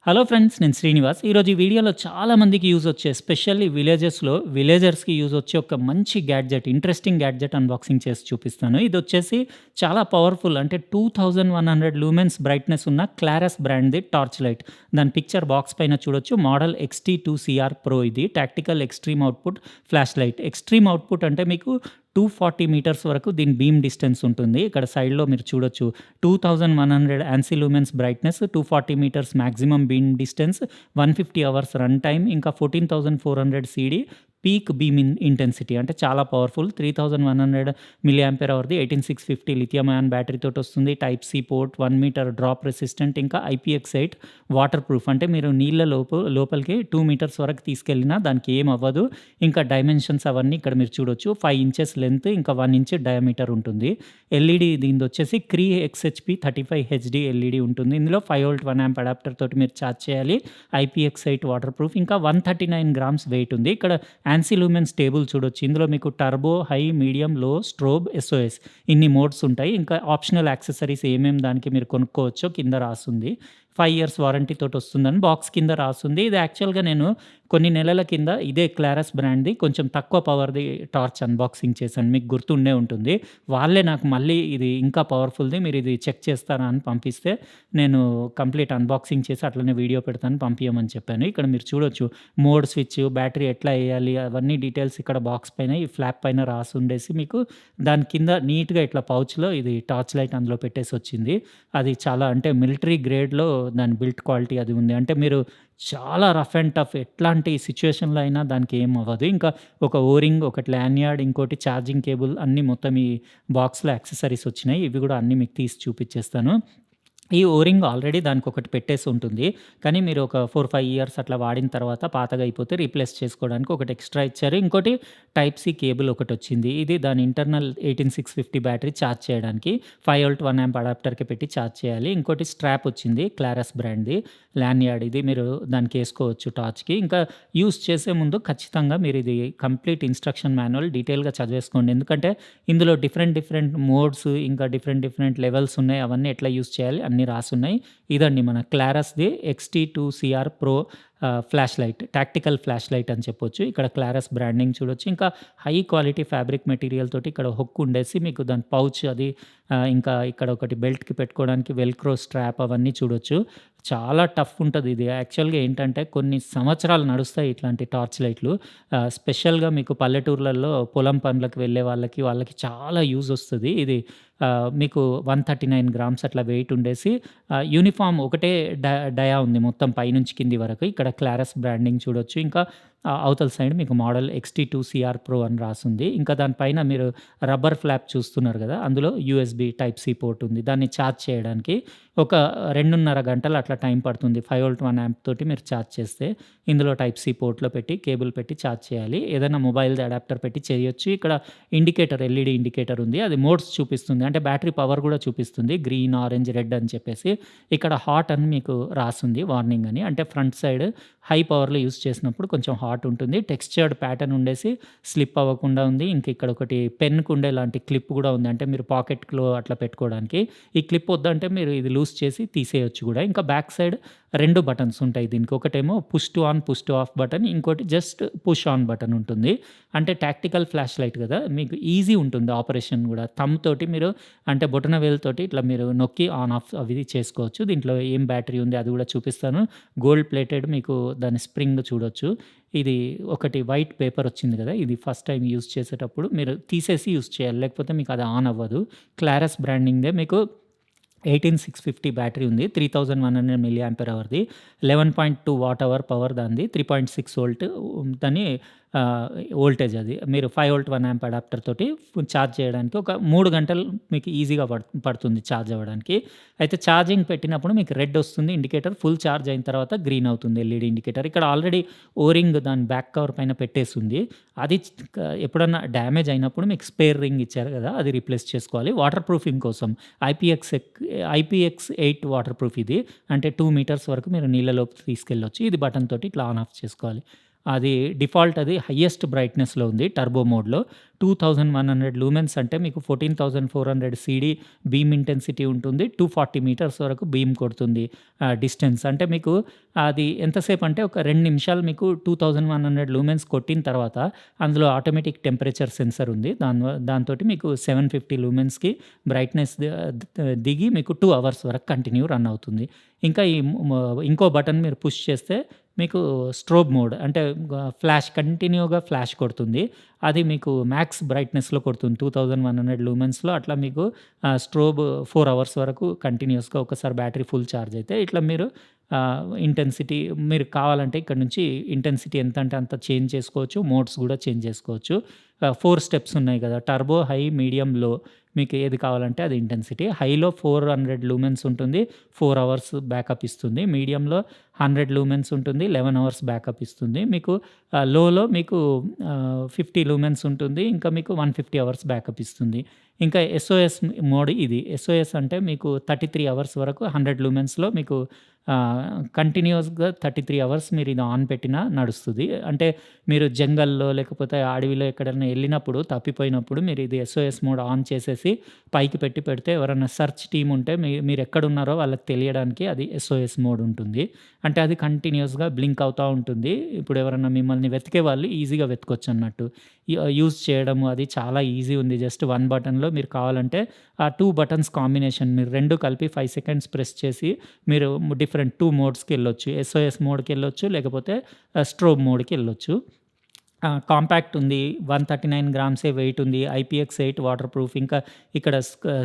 Hello friends, నేను శ్రీనివాస్. ఈరోజు ఈ వీడియోలో చాలా మందికి యూజ్ వచ్చే, ఎస్పెషల్లీ విలేజెస్‌లో విలేజర్స్‌కి యూజ్ వచ్చే ఒక మంచి గ్యాడ్జెట్, ఇంట్రెస్టింగ్ గ్యాడ్జెట్ అన్బాక్సింగ్ చేసి చూపిస్తాను. ఇదొచ్చేసి చాలా పవర్‌ఫుల్, అంటే 2100 లూమెన్స్ బ్రైట్‌నెస్ ఉన్న క్లారస్ బ్రాండ్‌ది టార్చ్ లైట్. దాని పిక్చర్ బాక్స్ పైన చూడొచ్చు. మోడల్ XT2CR ప్రో ఇది. Tactical extreme output flash light. Extreme output అంటే మీకు 240 మీటర్స్ వరకు దీని బీమ్ డిస్టెన్స్ ఉంటుంది. ఇక్కడ సైడ్‌లో మీరు చూడొచ్చు. 2100 ANSI lumens brightness, 240 metres maximum beam distance, 150 hours run time, ఇంకా 14,400 సీడీ పీక్ బీమ్ ఇంటెన్సిటీ, అంటే చాలా పవర్‌ఫుల్. 3100 మిల్లీ ఆంపియర్ అవర్‌ది 18650 లిథియం అయాన్ బ్యాటరీ తోటొస్తుంది. Type C port, 1 metre drop resistant, ఇంకా IPX8 వాటర్ ప్రూఫ్. అంటే మీరు నీళ్ళ లోపలికి 2 మీటర్స్ వరకు తీసుకెళ్ళినా దానికి ఏం అవ్వదు. ఇంకా డైమెన్షన్స్ అవన్నీ ఇక్కడ మీరు చూడొచ్చు. 5 ఇంచెస్ లెంత్, ఇంకా 1 ఇంచ్ డయామీటర్ ఉంటుంది. ఎల్ఈడి దీనిదొచ్చేసి క్రీ XHP 35 హెచ్‌డి ఎల్ఈడి ఉంటుంది. ఇందులో 5 వోల్ట్ 1 ఆంప్ అడాప్టర్ తోటి మీరు ఛార్జ్ చేయాలి. IPX8 వాటర్ ప్రూఫ్, ఇంకా 139 గ్రామ్స్ వెయిట్ ఉంది. ఇక్కడ యాన్సీ లూమెన్స్ టేబుల్ చూడొచ్చు. ఇందులో మీకు టర్బో, హై, మీడియం, లో, స్ట్రోబ్, SOS ఇన్ని మోడ్స్ ఉంటాయి. ఇంకా ఆప్షనల్ యాక్సెసరీస్ ఏమేమి దానికి మీరు కొనుక్కోవచ్చో కింద రాసుంది. 5 ఇయర్స్ వారంటీ తోటొస్తుందని బాక్స్ కింద రాసుంది. ఇది యాక్చువల్‌గా నేను కొన్ని నెలల కింద ఇదే క్లారస్ బ్రాండ్‌ది కొంచెం తక్కువ పవర్‌ది టార్చ్ అన్బాక్సింగ్ చేశాను. మీకు గుర్తుండే ఉంటుంది. వాళ్ళే నాకు మళ్ళీ ఇది ఇంకా పవర్‌ఫుల్‌ది, మీరిది చెక్ చేస్తారా అని పంపిస్తే, నేను కంప్లీట్ అన్బాక్సింగ్ చేసి అట్లనే వీడియో పెడతాను, పంపియమని చెప్పాను. ఇక్కడ మీరు చూడొచ్చు. మోడ్ స్విచ్, బ్యాటరీ ఎట్లా ఎయ్యాలి అవన్నీ డీటెయిల్స్ ఇక్కడ బాక్స్ పైన, ఈ ఫ్లాప్ పైన రాసుండేసి, మీకు దాని కింద నీట్‌గా ఇట్లా పౌచ్‌లో ఇది టార్చ్ లైట్ అందులో పెట్టేసొచ్చింది. అది చాలా, అంటే మిలిటరీ గ్రేడ్‌లో దాని బిల్ట్ క్వాలిటీ అది ఉంది. అంటే మీరు చాలా రఫ్ అండ్ టఫ్ ఎట్లాంటి సిట్యుయేషన్‌లో అయినా దానికి ఏం అవ్వదు. ఇంకా ఒక ఓరింగ్, ఒకటి ల్యాన్యార్డ్, ఇంకోటి ఛార్జింగ్ కేబుల్ అన్నీ మొత్తం ఈ బాక్స్‌లో యాక్సెసరీస్ వచ్చినాయి. ఇవి గూడా అన్నీ మీకు తీసి చూపిచ్చేస్తాను. ఈ ఓరింగ్ ఆల్రెడీ దానికొకటి పెట్టేసి ఉంటుంది. కానీ మీరు ఒక 4, 5 ఇయర్స్ అట్లా వాడిన తర్వాత పాతగా అయిపోతే రీప్లేస్ చేసుకోవడానికి ఒకటి ఎక్స్‌ట్రా ఇచ్చారు. ఇంకోటి టైప్ సి కేబుల్ ఒకటొచ్చింది. ఇది దాని ఇంటర్నల్ 18650 బ్యాటరీ ఛార్జ్ చేయడానికి. 5 వోల్ట్ 1 ఆంప్ అడాప్టర్‌కి పెట్టి ఛార్జ్ చేయాలి. ఇంకోటి స్ట్రాప్ వచ్చింది క్లారస్ బ్రాండ్‌ది. ల్యాన్యార్డ్ ఇది, మీరు దానికేసుకోవచ్చు టార్చ్‌కి. ఇంకా యూజ్ చేసే ముందు ఖచ్చితంగా మీరిది కంప్లీట్ ఇన్‌స్ట్రక్షన్ మాన్యువల్ డీటెయిల్‌గా చదివేసుకోండి. ఎందుకంటే ఇందులో డిఫరెంట్ డిఫరెంట్ మోడ్స్, ఇంకా డిఫరెంట్ డిఫరెంట్ లెవెల్స్ ఉన్నాయి. అవన్నీ ఎట్లా యూజ్ చేయాలి అన్నీ రాసున్నాయి. ఇదండి మన క్లారస్‌ది XT2CR pro flash light. Tactical flash light అని చెప్పొచ్చు. ఇక్కడ క్లారస్ బ్రాండింగ్ చూడొచ్చు. ఇంకా హై క్వాలిటీ ఫ్యాబ్రిక్ మెటీరియల్ తోటి ఇక్కడ హుక్ ఉండేసి మీకు దాని పౌచ్ అది, ఇంకా ఇక్కడ ఒకటి బెల్ట్‌కి పెట్టుకోవడానికి వెల్క్రో స్ట్రాప్ అవన్నీ చూడొచ్చు. చాలా టఫ్ ఉంటది ఇది. యాక్చువల్‌గా ఏంటంటే కొన్ని సంవత్సరాలు నడుస్తాయి ఇట్లాంటి టార్చ్ లైట్‌లు. స్పెషల్‌గా మీకు పల్లెటూర్లలో పొలం పనులకు వెళ్ళే వాళ్ళకి చాలా యూజ్ వస్తది. ఇది మీకు 139 గ్రామ్స్ అట్లా వెయిట్ ఉండేసి, యూనిఫార్మ్ ఒకటే డయా ఉంది మొత్తం పైనుంచి కింది వరకు. ఇక్కడ క్లారస్ బ్రాండింగ్ చూడొచ్చు. ఇంకా అవతల సైడ్ మీకు మోడల్ XT2CR ప్రో అని రాసుంది. ఇంకా దానిపైన మీరు రబ్బర్ ఫ్లాప్ చూస్తున్నారు గదా! అందులో USB టైప్ సి పోర్ట్ ఉంది. దాన్ని ఛార్జ్ చేయడానికి ఒక 2:30 గంటలు అట్లా టైం పడుతుంది. 5 వోల్ట్ 1 ఆంప్ తోటి మీరు ఛార్జ్ చేస్తే, ఇందులో టైప్ సి పోర్ట్‌లో పెట్టి కేబుల్ పెట్టి ఛార్జ్ చేయాలి. ఏదైనా మొబైల్‌ది అడాప్టర్ పెట్టి చేయొచ్చు. ఇక్కడ ఇండికేటర్, ఎల్ఈడీ ఇండికేటర్ ఉంది. అది మోడ్స్ చూపిస్తుంది. అంటే బ్యాటరీ పవర్ గూడా చూపిస్తుంది. గ్రీన్, ఆరెంజ్, రెడ్ అని చెప్పేసి. ఇక్కడ హాట్ అని మీకు రాసుంది, వార్నింగ్ అని. అంటే ఫ్రంట్ సైడ్ హై పవర్‌లో యూజ్ చేసినప్పుడు కొంచెం హాట్ ఉంటుంది. టెక్స్చర్డ్ ప్యాటర్న్ ఉండేసి స్లిప్ అవ్వకుండా ఉంది. ఇంక ఇక్కడ ఒకటి పెన్‌కు ఉండేలాంటి క్లిప్ గూడా ఉంది. అంటే మీరు పాకెట్‌లో అట్లా పెట్టుకోవడానికి. ఈ క్లిప్ వద్దంటే మీరు ఇది లూజ్ చేసి తీసేయొచ్చు గూడా. ఇంకా బ్యాక్ సైడ్ 2 బటన్స్ ఉంటాయి దీనికి. ఒకటేమో push to on, push to of button. ఇంకోటి జస్ట్ పుష్ ఆన్ బటన్ ఉంటుంది. అంటే టాక్టికల్ ఫ్లాష్ లైట్ గదా! మీకు ఈజీ ఉంటుంది ఆపరేషన్ గూడా. థంబ్ తోటి మీరు, అంటే బొటన వేలుతోటి ఇట్లా మీరు నొక్కి ఆన్, ఆఫ్ అవి చేసుకోవచ్చు. దీంట్లో ఏం బ్యాటరీ ఉంది అది గూడా చూపిస్తాను. గోల్డ్ ప్లేటెడ్, మీకు దాని స్ప్రింగ్ చూడొచ్చు. ఇది ఒకటి వైట్ పేపర్ వచ్చింది గదా! ఇది ఫస్ట్ టైమ్ యూజ్ చేసేటప్పుడు మీరు తీసేసి యూజ్ చేయాలి. లేకపోతే మీకు అది ఆన్ అవ్వదు. క్లారస్ బ్రాండింగ్‌దే. మీకు 18650 బ్యాటరీ ఉంది. 3100 మిల్లీ ఆంపియర్ అవర్‌ది. 11.2 వాట్ అవర్ పవర్ దానిది. 3.6 వోల్ట్ దాని వోల్టేజ్ అది. మీరు 5 వోల్ట్ 1 ఆంప్ అడాప్టర్ తోటి ఛార్జ్ చేయడానికి ఒక 3 గంటలు మీకు ఈజీగా పడుతుంది ఛార్జ్ అవ్వడానికి. అయితే ఛార్జింగ్ పెట్టినప్పుడు మీకు రెడ్ వస్తుంది ఇండికేటర్. ఫుల్ ఛార్జ్ అయిన తర్వాత గ్రీన్ అవుతుంది ఎల్ఈడీ ఇండికేటర్. ఇక్కడ ఆల్రెడీ ఓరింగ్ దాని బ్యాక్ కవర్ పైన పెట్టేసుంది. అది ఎప్పుడన్నా డ్యామేజ్ అయినప్పుడు మీకు స్పేర్ రింగ్ ఇచ్చారు గదా! అది రీప్లేస్ చేసుకోవాలి. వాటర్ ప్రూఫింగ్ కోసం IPX8 వాటర్ ప్రూఫ్ ఇది. అంటే 2 మీటర్స్ వరకు మీరు నీళ్ళలోకి తీసుకెళ్ళొచ్చు. ఇది బటన్ తోటి ఇట్లా ఆన్, ఆఫ్ చేసుకోవాలి. అది డిఫాల్ట్ అది హైయెస్ట్ బ్రైట్‌నెస్‌లో ఉంది టర్బో మోడ్‌లో. 2100 లూమెన్స్ అంటే మీకు 14,400 సీడీ బీమ్ ఇంటెన్సిటీ ఉంటుంది. 240 మీటర్స్ వరకు బీమ్ కొడుతుంది డిస్టెన్స్. అంటే మీకు అది ఎంతసేపు అంటే ఒక 2 నిమిషాలు మీకు 2100 లూమెన్స్ కొట్టిన తర్వాత అందులో ఆటోమేటిక్ టెంపరేచర్ సెన్సార్ ఉంది. దాంతోటి మీకు 750 లూమెన్స్‌కి బ్రైట్‌నెస్ దిగి మీకు 2 అవర్స్ వరకు కంటిన్యూ రన్ అవుతుంది. ఇంకా ఇంకో బటన్ మీరు పుష్ చేస్తే మీకు స్ట్రోబ్ మోడ్ అంటే ఫ్లాష్ కంటిన్యూగా ఫ్లాష్ కొడుతుంది. అది మీకు మ్యాక్స్ బ్రైట్‌నెస్‌లో కొడుతుంది. 2100 లూమెన్స్‌లో అట్లా మీకు స్ట్రోబ్ 4 అవర్స్ వరకు కంటిన్యూయస్‌గా ఒకసారి బ్యాటరీ ఫుల్ చార్జ్ అయితే ఇట్లా మీరు ఇంటెన్సిటీ మీరు కావాలంటే ఇక్కడ నుంచి ఇంటెన్సిటీ ఎంత అంటే అంత చేంజ్ చేసుకోవచ్చు. మోడ్స్ గూడా చేంజ్ చేసుకోవచ్చు. 4 స్టెప్స్ ఉన్నాయి గదా! టర్బో, హై, మీడియం, లో మీకు ఏది కావాలంటే అది ఇంటెన్సిటీ. హైలో 400 లూమెన్స్ ఉంటుంది. 4 అవర్స్ బ్యాకప్ ఇస్తుంది. మీడియంలో 100 లూమెన్స్ ఉంటుంది. 11 అవర్స్ బ్యాకప్ ఇస్తుంది. మీకు లోలో మీకు 50 లూమెన్స్ ఉంటుంది. ఇంకా మీకు 150 అవర్స్ బ్యాకప్ ఇస్తుంది. ఇంకా ఎస్ఓఎస్ మోడ్ ఇది. ఎస్ఓఎస్ అంటే మీకు 33 అవర్స్ వరకు 100 లూమెన్స్‌లో మీకు కంటిన్యూయస్‌గా 33 అవర్స్ మీరు ఇది ఆన్ పెట్టినా నడుస్తది. అంటే మీరు జంగల్‌లో లేకపోతే అడవిలో ఎక్కడైనా ఎళ్ళినప్పుడు తప్పిపోయినప్పుడు మీరు ఇది ఎస్ఓఎస్ మోడ్ ఆన్ చేసేసి పైకి పెడితే ఎవరైనా సెర్చ్ టీమ్ ఉంటే మీరెక్కడున్నారో వాళ్ళకి తెలియడానికి అది ఎస్ఓఎస్ మోడ్ ఉంటుంది. అంటే అది కంటిన్యూయస్‌గా బ్లింక్ అవుతా ఉంటుంది. ఇప్పుడు ఎవరైనా మిమ్మల్ని వెతికే వాళ్ళు ఈజీగా వెతకొచ్చన్నట్టు. యూజ్ చేయడము అది చాలా ఈజీ ఉంది. జస్ట్ 1 బటన్‌లో మీరు కావాలంటే ఆ 2 బటన్స్ కాంబినేషన్ మీరు 2 కలిపి 5 సెకండ్స్ ప్రెస్ చేసి మీరు డిఫరెంట్ 2 మోడ్స్‌కెళ్ళొచ్చు. ఎస్ఓఎస్ మోడ్‌కెళ్ళొచ్చు. లేకపోతే స్ట్రోబ్ మోడ్‌కెళ్ళొచ్చు. కాంపాక్ట్ ఉంది. 139 గ్రామ్సే వెయిట్ ఉంది. IPX8 water proof. ఇంకా ఇక్కడ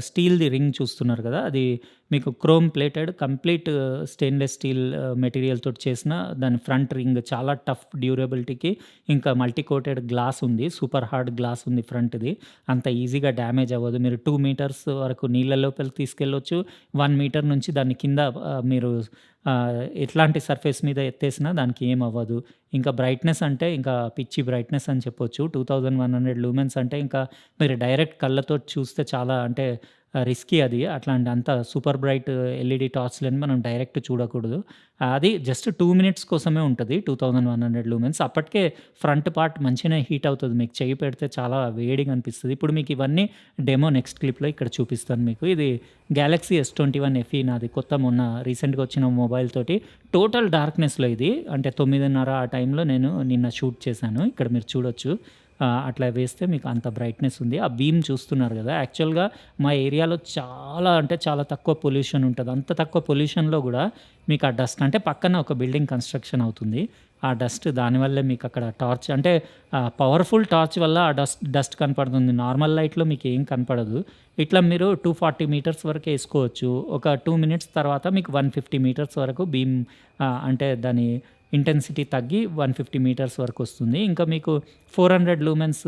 స్టీల్‌ది రింగ్ చూస్తున్నారు కదా! అది మీకు chrome plated complete stainless steel material తోటి చేసిన దాని ఫ్రంట్ రింగ్ చాలా టఫ్ డ్యూరబిలిటీకి ఇంకా మల్టీ కోటెడ్ గ్లాస్ ఉంది. సూపర్ హార్డ్ గ్లాస్ ఉంది ఫ్రంట్‌ది. అంత ఈజీగా డ్యామేజ్ అవ్వదు. మీరు 2 మీటర్స్ వరకు నీళ్ళ లోపలికి తీసుకెళ్ళొచ్చు. 1 మీటర్ నుంచి దాన్ని కింద మీరు ఎట్లాంటి సర్ఫేస్ మీద ఎత్తేసినా దానికి ఏం అవ్వదు. ఇంకా బ్రైట్‌నెస్ అంటే ఇంకా పిచ్చి బ్రైట్‌నెస్ అని చెప్పొచ్చు. 2100 లూమెన్స్ అంటే ఇంకా మీరు డైరెక్ట్ కళ్ళతోటి చూస్తే చాలా అంటే రిస్కీ అది. అట్లాంటి అంత సూపర్ బ్రైట్ ఎల్ఈడీ టార్చ్‌లని మనం డైరెక్ట్ చూడకూడదు. అది జస్ట్ 2 మినిట్స్ కోసమే ఉంటది. 2100 లూమెన్స్. అప్పటికే ఫ్రంట్ పార్ట్ మంచిగానే హీట్ అవుతది. మీకు చెయ్యి పెడితే చాలా వేడిగా అనిపిస్తది. ఇప్పుడు మీకు ఇవన్నీ డెమో నెక్స్ట్ క్లిప్‌లో ఇక్కడ చూపిస్తాను మీకు. ఇది గ్యాలక్సీ S21 FE నాది కొత్త మొన్న రీసెంట్‌గా వచ్చిన మొబైల్ తోటి టోటల్ డార్క్‌నెస్‌లో ఇది. అంటే 9:30 ఆ టైంలో నేను నిన్న షూట్ చేశాను. ఇక్కడ మీరు చూడొచ్చు. అట్లా వేస్తే మీకు అంత బ్రైట్‌నెస్ ఉంది. ఆ బీమ్ చూస్తున్నారు గదా! యాక్చువల్‌గా మా ఏరియాలో చాలా అంటే చాలా తక్కువ పొల్యూషన్ ఉంటది. అంత తక్కువ పొల్యూషన్‌లో గూడా మీకు ఆ డస్ట్ అంటే పక్కన ఒక బిల్డింగ్ కన్‌స్ట్రక్షన్ అవుతుంది. ఆ డస్ట్ దానివల్లే మీకు అక్కడ టార్చ్ అంటే పవర్‌ఫుల్ టార్చ్ వల్ల ఆ డస్ట్ కనపడుతుంది. నార్మల్ లైట్‌లో మీకేం కనపడదు. ఇట్లా మీరు 240 మీటర్స్ వరకు ఏసుకోవచ్చు. ఒక 2 మినిట్స్ తర్వాత మీకు 150 మీటర్స్ వరకు బీమ్ అంటే దాని ఇంటెన్సిటీ తగ్గి 150 మీటర్స్ వరకొస్తుంది. ఇంకా మీకు 400 లూమెన్స్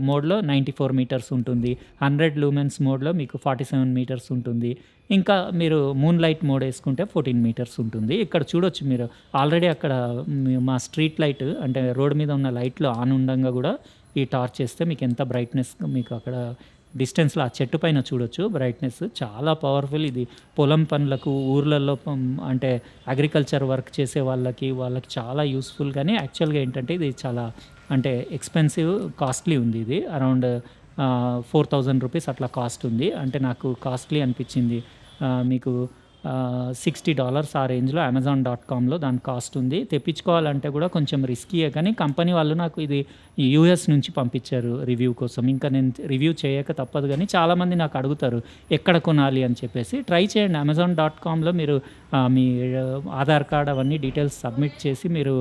మోడ్‌లో 94 మీటర్స్ ఉంటుంది. 100 లూమెన్స్ మోడ్‌లో మీకు 47 మీటర్స్ ఉంటుంది. ఇంకా మీరు మూన్ లైట్ మోడ్ యేసుకుంటే 14 మీటర్స్ ఉంటుంది. ఇక్కడ చూడొచ్చు మీరు ఆల్రెడీ అక్కడ మా స్ట్రీట్ లైట్ అంటే రోడ్ మీద ఉన్న లైట్లు ఆన్ ఉండంగా గూడా ఈ టార్చ్ ఏస్తే మీకెంత బ్రైట్‌నెస్ మీకు అక్కడ డిస్టెన్స్‌లో ఆ చెట్టు పైన చూడొచ్చు బ్రైట్‌నెస్. చాలా పవర్‌ఫుల్ ఇది. పొలం పనులకు ఊర్లలో అంటే అగ్రికల్చర్ వర్క్ చేసే వాళ్ళకి చాలా యూజ్‌ఫుల్ గానీ యాక్చువల్‌గా ఏంటంటే ఇది చాలా అంటే ఎక్స్‌పెన్సివ్, కాస్ట్‌లీ ఉంది ఇది. అరౌండ్ 4000 రూపీస్ అట్లా కాస్ట్ ఉంది. అంటే నాకు కాస్ట్‌లీ అనిపిచ్చింది. మీకు $60 ఆ రేంజ్‌లో అమెజాన్.కామ్‌లో దాని కాస్ట్ ఉంది. తెప్పించుకోవాలంటే గూడా కొంచెం రిస్కీయే కానీ కంపెనీ వాళ్ళు నాకు ఇది యూఎస్ నుంచి పంపించారు రివ్యూ కోసం. ఇంకా నేను రివ్యూ చేయక తప్పదు గానీ చాలామంది నాకు అడుగుతారు ఎక్కడ కొనాలి అని చెప్పేసి. ట్రై చేయండి అమెజాన్.కామ్‌లో మీరు మీ ఆధార్ కార్డ్ అవన్నీ డీటెయిల్స్ సబ్మిట్ చేసి మీరు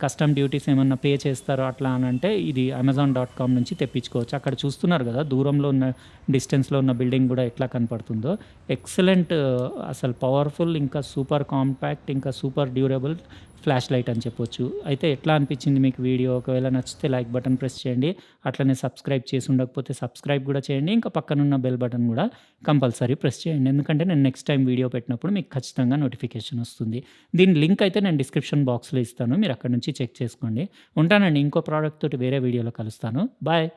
కస్టమ్ డ్యూటీస్ ఏమన్నా పే చేస్తారో అట్లా అనంటే ఇది అమెజాన్.కామ్ నుంచి తెప్పించుకోవచ్చు. అక్కడ చూస్తున్నారు గదా! దూరంలో ఉన్న డిస్టెన్స్‌లో ఉన్న బిల్డింగ్ గూడా ఎట్లా కనపడుతుందో. ఎక్సలెంట్ అసలు పవర్‌ఫుల్ ఇంకా సూపర్ కాంపాక్ట్ ఇంకా సూపర్ డ్యూరబుల్ ఫ్లాష్ లైట్ అని చెప్పొచ్చు. అయితే ఎట్లా అనిపించింది మీకు వీడియో? ఒకవేళ నచ్చితే లైక్ బటన్ ప్రెస్ చేయండి. అట్లనే సబ్స్క్రైబ్ చేసి ఉండకపోతే సబ్స్క్రైబ్ గూడా చేయండి. ఇంకా పక్కనున్న బెల్ బటన్ గూడా కంపల్సరీ ప్రెస్ చేయండి. ఎందుకంటే నేను నెక్స్ట్ టైమ్ వీడియో పెట్టినప్పుడు మీకు ఖచ్చితంగా నోటిఫికేషన్ వస్తుంది. దీని లింక్ అయితే నేను డిస్క్రిప్షన్ బాక్స్‌లో ఇస్తాను. మీరు అక్కడి నుంచి చెక్ చేసుకోండి. ఉంటానండి. ఇంకో ప్రొడక్ట్ తోటి వేరే వీడియోలో కలుస్తాను. బాయ్.